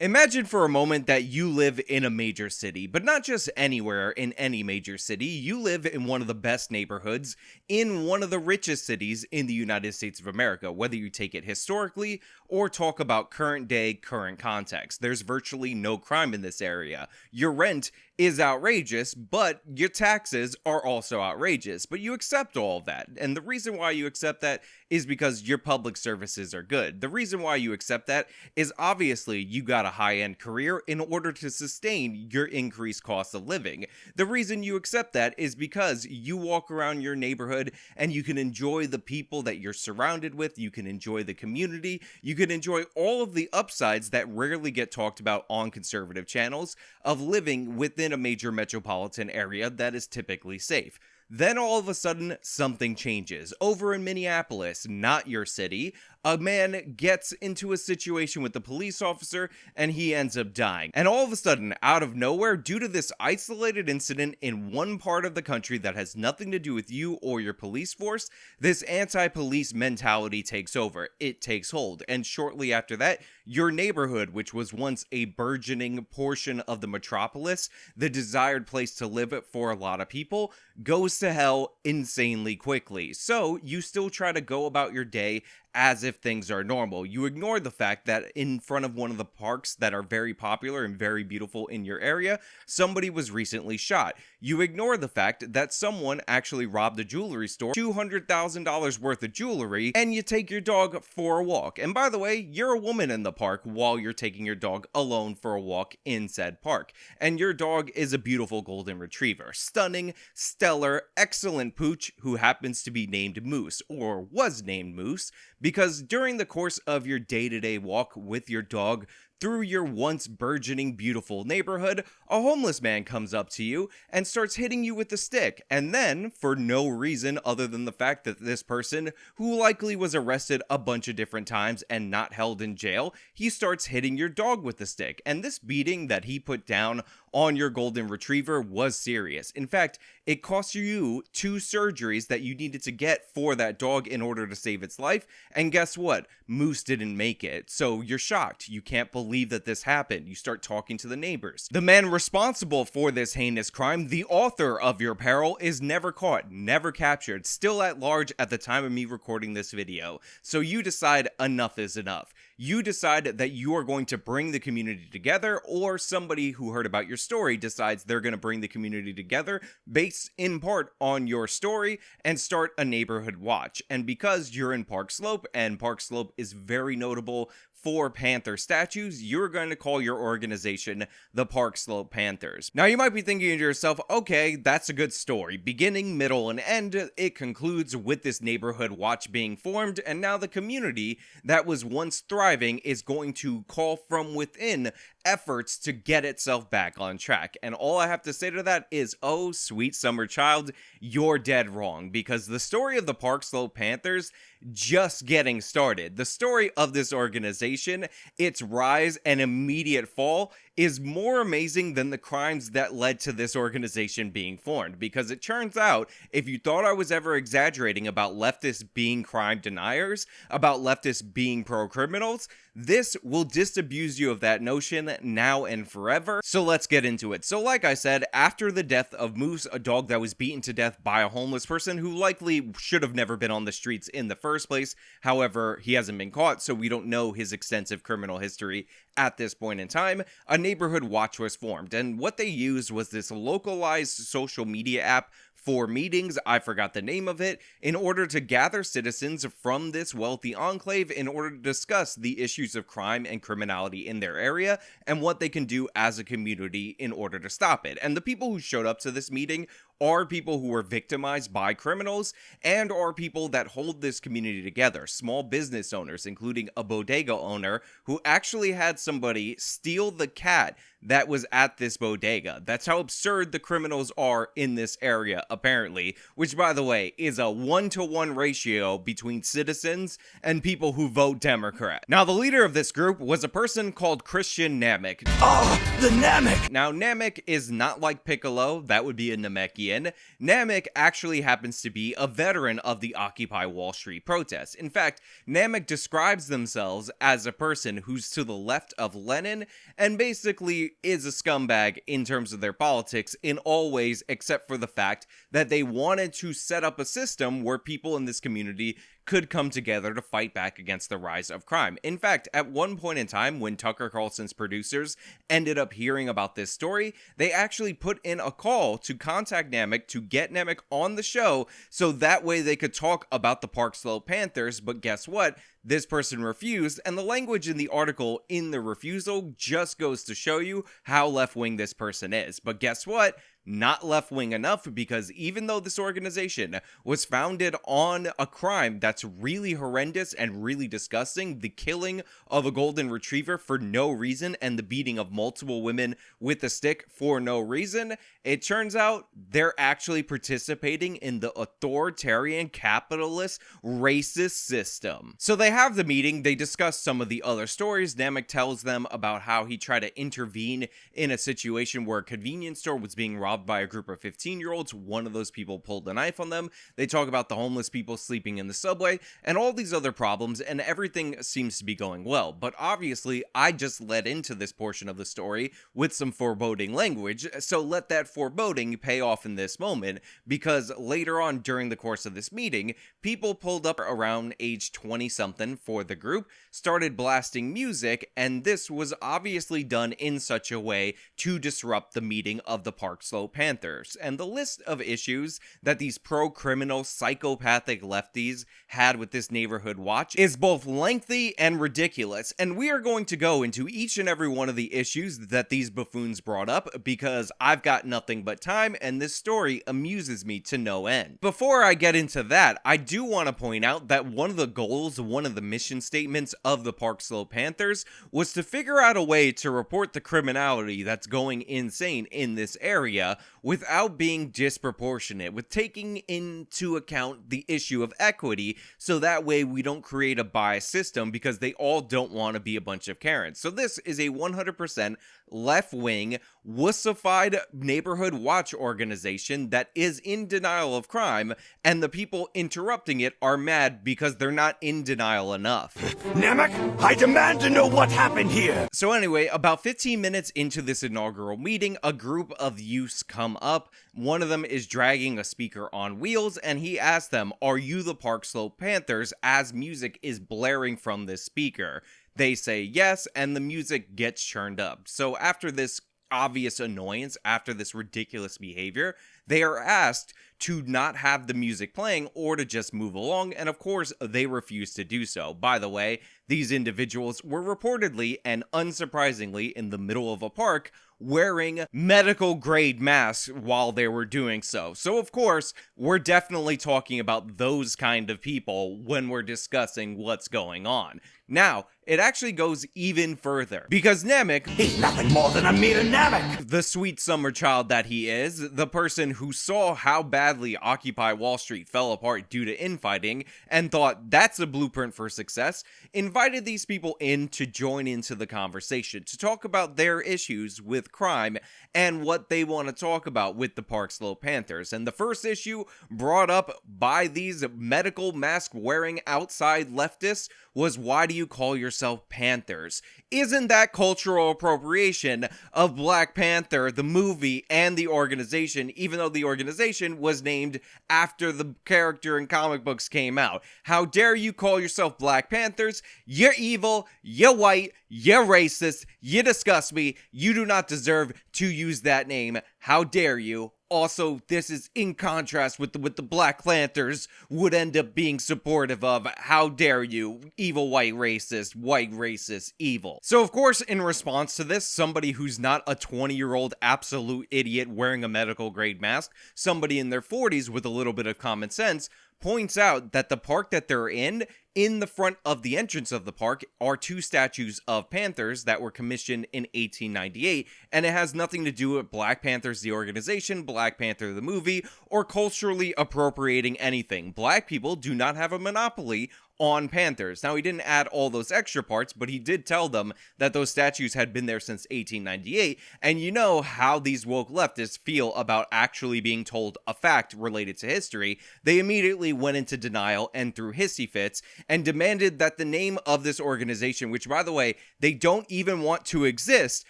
Imagine for a moment that you live in a major city, but not just anywhere in any major city. You live in one of the best neighborhoods in one of the richest cities in the United States of America, whether you take it historically or talk about current day, current context. There's virtually no crime in this area. Your rent is outrageous, but your taxes are also outrageous. But you accept all of that. And the reason why you accept that is because your public services are good. The reason why you accept that is obviously you got a high-end career in order to sustain your increased cost of living. The reason you accept that is because you walk around your neighborhood and you can enjoy the people that you're surrounded with, you can enjoy the community, you can enjoy all of the upsides that rarely get talked about on conservative channels of living within a major metropolitan area that is typically safe. Then all of a sudden, something changes. Over in Minneapolis, not your city, a man gets into a situation with the police officer and he ends up dying. And all of a sudden, out of nowhere, due to this isolated incident in one part of the country that has nothing to do with you or your police force, this anti-police mentality takes over. It takes hold. And shortly after that, your neighborhood, which was once a burgeoning portion of the metropolis, the desired place to live for a lot of people, goes to hell insanely quickly. So you still try to go about your day as if things are normal. You ignore the fact that in front of one of the parks that are very popular and very beautiful in your area, somebody was recently shot. You ignore the fact that someone actually robbed a jewelry store, $200,000 worth of jewelry, and you take your dog for a walk. And by the way, you're a woman in the park while you're taking your dog alone for a walk in said park. And your dog is a beautiful golden retriever. Stunning, stellar, excellent pooch who happens to be named Moose, or was named Moose, because during the course of your day-to-day walk with your dog through your once burgeoning beautiful neighborhood, a homeless man comes up to you and starts hitting you with a stick. And then, for no reason other than the fact that this person, who likely was arrested a bunch of different times and not held in jail, he starts hitting your dog with the stick. And this beating that he put down on your golden retriever was serious. In fact, it cost you 2 surgeries that you needed to get for that dog in order to save its life. And guess what? Moose didn't make it. So you're shocked. You can't believe that this happened. You start talking to the neighbors. The man responsible for this heinous crime, the author of your peril, is never caught, never captured, still at large at the time of me recording this video. So you decide enough is enough. You decide that you are going to bring the community together, or somebody who heard about your story decides they're going to bring the community together based in part on your story and start a neighborhood watch. And because you're in Park Slope, and Park Slope is very notable for Panther statues, you're going to call your organization the Park Slope Panthers. Now you might be thinking to yourself, okay, that's a good story. Beginning, middle, and end, it concludes with this neighborhood watch being formed, and now the community that was once thriving is going to call from within efforts to get itself back on track. And all I have to say to that is, oh, sweet summer child, you're dead wrong, because the story of the Park Slope Panthers just getting started. The story of this organization, its rise and immediate fall, is more amazing than the crimes that led to this organization being formed. Because it turns out, if you thought I was ever exaggerating about leftists being crime deniers, about leftists being pro-criminals, this will disabuse you of that notion now and forever. So let's get into it. So like I said, after the death of Moose, a dog that was beaten to death by a homeless person who likely should have never been on the streets in the first place. However, he hasn't been caught, so we don't know his extensive criminal history at this point in time. A neighborhood watch was formed, and what they used was this localized social media app for meetings, I forgot the name of it, in order to gather citizens from this wealthy enclave in order to discuss the issues of crime and criminality in their area and what they can do as a community in order to stop it. And the people who showed up to this meeting are people who were victimized by criminals and are people that hold this community together. Small business owners, including a bodega owner who actually had somebody steal the cat that was at this bodega. That's how absurd the criminals are in this area, apparently, which, by the way, is a 1-to-1 ratio between citizens and people who vote Democrat. Now, the leader of this group was a person called Christian Namek. Oh, the Namek! Now, Namek is not like Piccolo, that would be a Namekian. Namek actually happens to be a veteran of the Occupy Wall Street protests. In fact, Namek describes themselves as a person who's to the left of Lenin and basically is a scumbag in terms of their politics in all ways except for the fact that they wanted to set up a system where people in this community could come together to fight back against the rise of crime. In fact, at one point in time, when Tucker Carlson's producers ended up hearing about this story, they actually put in a call to contact Namek to get Namek on the show so that way they could talk about the Park Slope Panthers, but guess what? This person refused, and the language in the article in the refusal just goes to show you how left-wing this person is. But guess what? Not left-wing enough, because even though this organization was founded on a crime that's really horrendous and really disgusting, the killing of a golden retriever for no reason and the beating of multiple women with a stick for no reason, it turns out they're actually participating in the authoritarian, capitalist, racist system. So they have the meeting, they discuss some of the other stories. Namek tells them about how he tried to intervene in a situation where a convenience store was being robbed by a group of 15-year-olds. One of those people pulled a knife on them. They talk about the homeless people sleeping in the subway and all these other problems, and everything seems to be going well. But obviously, I just led into this portion of the story with some foreboding language, so let that foreboding pay off in this moment, because later on during the course of this meeting, people pulled up around age 20-something for the group, started blasting music, and this was obviously done in such a way to disrupt the meeting of the Park Slope Panthers. And the list of issues that these pro-criminal psychopathic lefties had with this neighborhood watch is both lengthy and ridiculous, and we are going to go into each and every one of the issues that these buffoons brought up because I've got nothing but time and this story amuses me to no end. Before I get into that, I do want to point out that one of the goals, one of the mission statements of the Park Slope Panthers was to figure out a way to report the criminality that's going insane in this area without being disproportionate, with taking into account the issue of equity, so that way we don't create a biased system because they all don't want to be a bunch of Karens. So this is a 100% left-wing, wussified neighborhood watch organization that is in denial of crime, and the people interrupting it are mad because they're not in denial enough. Namek, I demand to know what happened here! So anyway, about 15 minutes into this inaugural meeting, a group of youths come up. One of them is dragging a speaker on wheels, and he asks them, "Are you the Park Slope Panthers?" as music is blaring from this speaker. They say yes, and the music gets churned up. So after this obvious annoyance, after this ridiculous behavior, they are asked to not have the music playing or to just move along, and of course, they refuse to do so. By the way, these individuals were reportedly and unsurprisingly in the middle of a park wearing medical grade masks while they were doing so. So of course, we're definitely talking about those kind of people when we're discussing what's going on. Now, it actually goes even further, because Namek, He's nothing more than a mere Namek! the sweet summer child that he is, the person who saw how badly Occupy Wall Street fell apart due to infighting and thought that's a blueprint for success, invited these people in to join into the conversation, to talk about their issues with crime and what they want to talk about with the Park Slope Panthers. And the first issue brought up by these medical mask wearing outside leftists was, why do you call yourself Panthers? Isn't that cultural appropriation of Black Panther, the movie, and the organization, even though the organization was named after the character in comic books came out? How dare you call yourself Black Panthers? You're evil, you're white, you're racist, you disgust me, you do not deserve to use that name. How dare you? Also, this is in contrast with the Black Panthers would end up being supportive of. How dare you, evil white racist, evil. So of course, in response to this, somebody who's not a 20-year-old absolute idiot wearing a medical grade mask, somebody in their 40s with a little bit of common sense, points out that the park that they're in the front of the entrance of the park are two statues of panthers that were commissioned in 1898, and it has nothing to do with Black Panthers the organization, Black Panther the movie, or culturally appropriating anything. Black people do not have a monopoly on panthers. Now, he didn't add all those extra parts, but he did tell them that those statues had been there since 1898, and you know how these woke leftists feel about actually being told a fact related to history. They immediately went into denial and threw hissy fits and demanded that the name of this organization, which by the way, they don't even want to exist,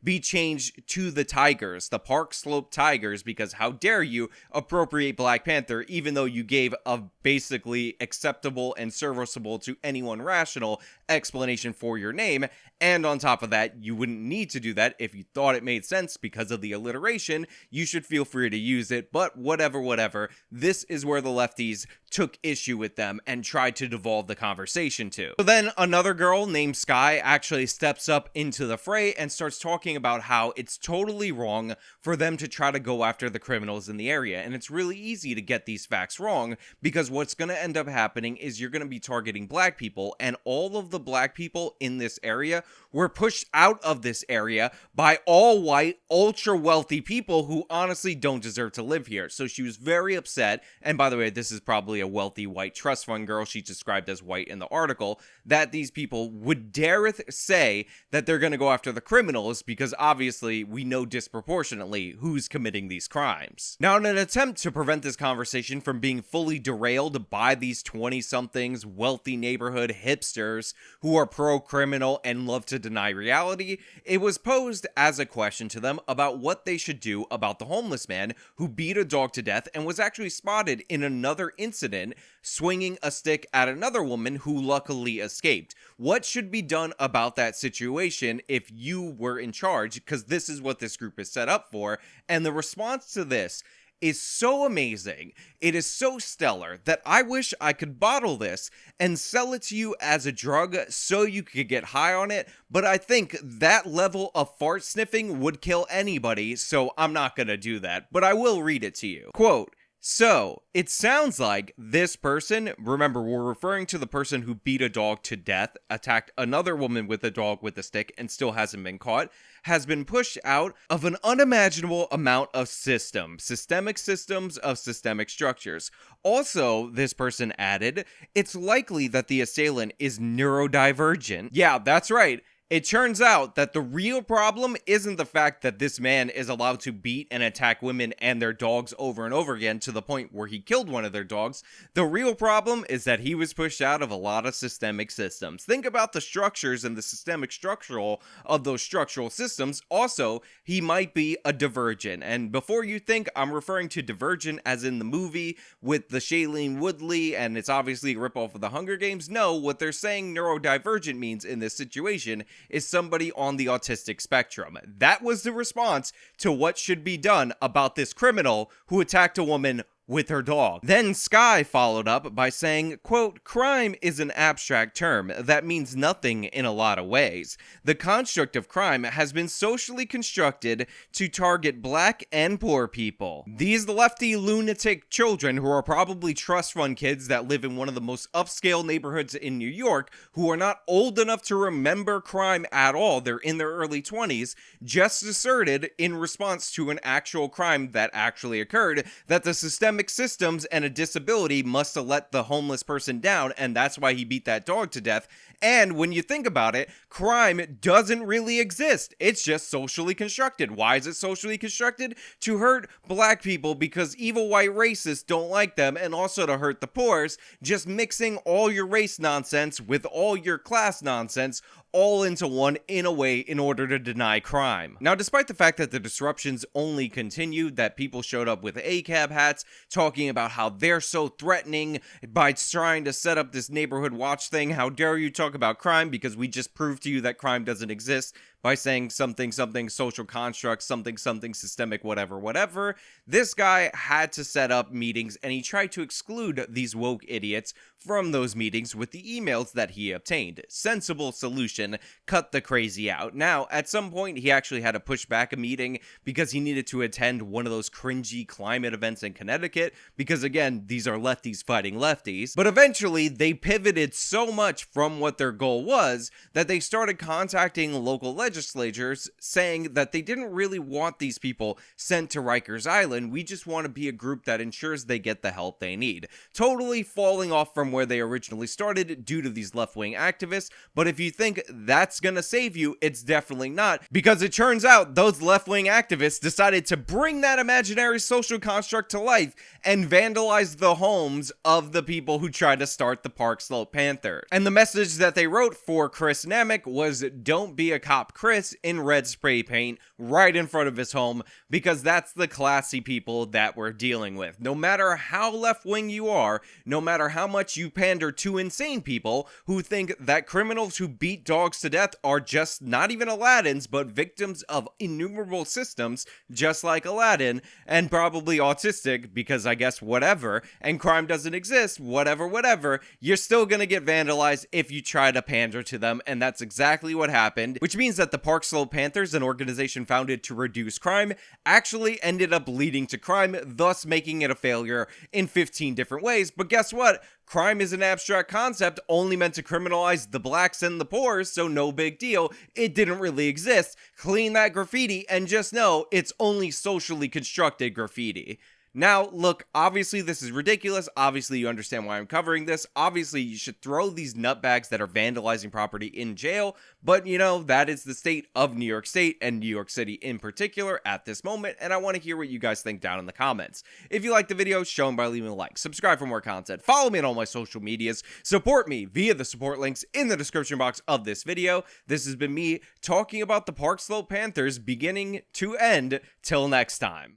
be changed to the Tigers, the Park Slope Tigers, because how dare you appropriate Black Panther even though you gave a basically acceptable and serviceable to anyone rational explanation for your name. And on top of that, you wouldn't need to do that if you thought it made sense because of the alliteration. You should feel free to use it, but whatever. This is where the lefties took issue with them and tried to devolve the conversation to. So then another girl named Sky actually steps up into the fray and starts talking about how it's totally wrong for them to try to go after the criminals in the area. And it's really easy to get these facts wrong because what's going to end up happening is you're going to be targeting Black people, and all of the Black people in this area were pushed out of this area by all white, ultra wealthy people who honestly don't deserve to live here. So she was very upset, and by the way, this is probably a wealthy white trust fund girl, she's described as white in the article, that these people would dareth say that they're going to go after the criminals because obviously we know disproportionately who's committing these crimes. Now, in an attempt to prevent this conversation from being fully derailed by these 20-somethings, wealthy neighborhood hipsters who are pro-criminal and love to deny reality, it was posed as a question to them about what they should do about the homeless man who beat a dog to death and was actually spotted in another incident swinging a stick at another woman who luckily escaped. What should be done about that situation if you were in charge? Because this is what this group is set up for, and the response to this is so amazing, it is so stellar, that I wish I could bottle this and sell it to you as a drug so you could get high on it, but I think that level of fart sniffing would kill anybody, so I'm not gonna do that, but I will read it to you. Quote, "So, it sounds like this person," remember we're referring to the person who beat a dog to death, attacked another woman with a dog with a stick and still hasn't been caught, has been pushed out of an unimaginable amount of systemic systems of systemic structures. Also, this person added, it's likely that the assailant is neurodivergent. Yeah, that's right. It turns out that the real problem isn't the fact that this man is allowed to beat and attack women and their dogs over and over again to the point where he killed one of their dogs. The real problem is that he was pushed out of a lot of systemic systems. Think about the structures and the systemic structural of those structural systems. Also, he might be a divergent. And before you think I'm referring to Divergent as in the movie with the Shailene Woodley and it's obviously a ripoff of the Hunger Games, no, what they're saying neurodivergent means in this situation is somebody on the autistic spectrum. That was the response to what should be done about this criminal who attacked a woman with her dog. Then Sky followed up by saying, quote, crime is an abstract term that means nothing in a lot of ways. The construct of crime has been socially constructed to target Black and poor people. These lefty lunatic children who are probably trust fund kids that live in one of the most upscale neighborhoods in New York, who are not old enough to remember crime at all, they're in their early 20s, just asserted in response to an actual crime that actually occurred, that the systemic systems and a disability must have let the homeless person down, and that's why he beat that dog to death. And when you think about it, crime doesn't really exist. It's just socially constructed. Why is it socially constructed? To hurt Black people because evil white racists don't like them, and also to hurt the poors, just mixing all your race nonsense with all your class nonsense all into one in a way in order to deny crime. Now, despite the fact that the disruptions only continued, that people showed up with ACAB hats talking about how they're so threatening by trying to set up this neighborhood watch thing, how dare you talk about crime because we just proved to you that crime doesn't exist by saying something social construct, something systemic, whatever. This guy had to set up meetings, and he tried to exclude these woke idiots from those meetings with the emails that he obtained. Sensible solution, cut the crazy out. Now, at some point, he actually had to push back a meeting because he needed to attend one of those cringy climate events in Connecticut, because again, these are lefties fighting lefties. But eventually, they pivoted so much from what their goal was that they started contacting local legislatures saying that they didn't really want these people sent to Rikers Island. We just want to be a group that ensures they get the help they need. Totally falling off from where they originally started due to these left-wing activists. But if you think that's gonna save you, it's definitely not, because it turns out those left-wing activists decided to bring that imaginary social construct to life and vandalize the homes of the people who tried to start the Park Slope Panther. And the message that they wrote for Chris Namek was, "Don't be a cop, Chris," in red spray paint right in front of his home, because that's the classy people that we're dealing with. No matter how left-wing you are, no matter how much you pander to insane people who think that criminals who beat dogs to death are just not even Aladdins, but victims of innumerable systems, just like Aladdin, and probably autistic, because I guess whatever, and crime doesn't exist, whatever, you're still gonna get vandalized if you try to pander to them, and that's exactly what happened, which means that the Park Slope Panthers, an organization founded to reduce crime, actually ended up leading to crime, thus making it a failure in 15 different ways. But guess what? Crime is an abstract concept only meant to criminalize the blacks and the poor, so no big deal. It didn't really exist. Clean that graffiti and just know it's only socially constructed graffiti. Now, look, obviously this is ridiculous. Obviously you understand why I'm covering this. Obviously you should throw these nutbags that are vandalizing property in jail. But, you know, that is the state of New York State and New York City in particular at this moment. And I want to hear what you guys think down in the comments. If you like the video, show them by leaving a like. Subscribe for more content. Follow me on all my social medias. Support me via the support links in the description box of this video. This has been me talking about the Park Slope Panthers beginning to end. Till next time.